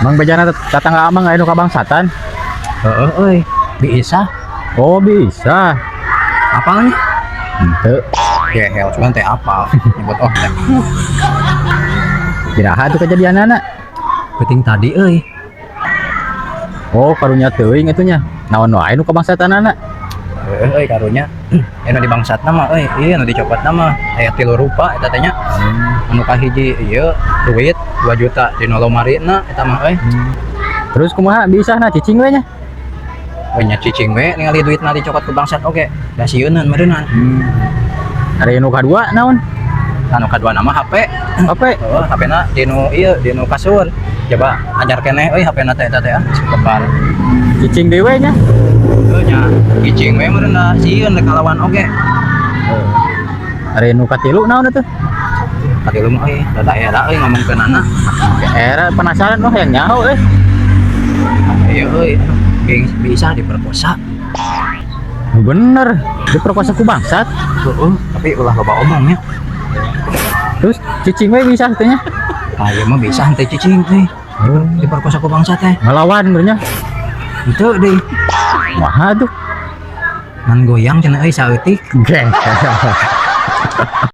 Mang bejana tetangga amang anu kabangsatan. Heeh euy. Bisa. Oh, bisa. Apalnya? Henteu. Ya hell cuman teh apal. Nyebut oh teh. Biraha tuh kejadian anak. Penting tadi euy. Oh, karunya teuing atunya. Naon wae nu kabangsatan anak. Euy karunya. Anu di bangsatna mah euy, ieu nu dicopotna mah aya 3 rupa eta teh nya. Anu kahiji ieu duit 2 juta dina lomarina eta mah euy. Terus kumaha bisa na cicing we nya? We nya cicing we ningali duitna dicopot ke bangsat oge. Da sieuneun meureunnan. Ari nu kadua naon? Anu kadua nama HP. Apa? Oh, HP-na dinu ieu dinu kasur. Coba ajar keneh euy HP-na teh eta teh kebal. Cicing dewe nya. Heuh nya cicing we meureunna sieun rek kalawan oge. Ari nu katilu naon atuh? Tadi lu mah euy daerah euy ngomongkeunana. Era penasaran mah yang nyaho Iya euy bisa diperkosa. Bener, diperkosa ku bangsat. Heeh, tapi ulah loba omongnya. Terus cicing we bisa atunya. Ieu mah bisa henteu cicing euy. Diperkosa ku bangsa teh. Ngelawan benernya. Henteu deui. Wah tuh. Ngan goyang cenah euy saeutik. Geng.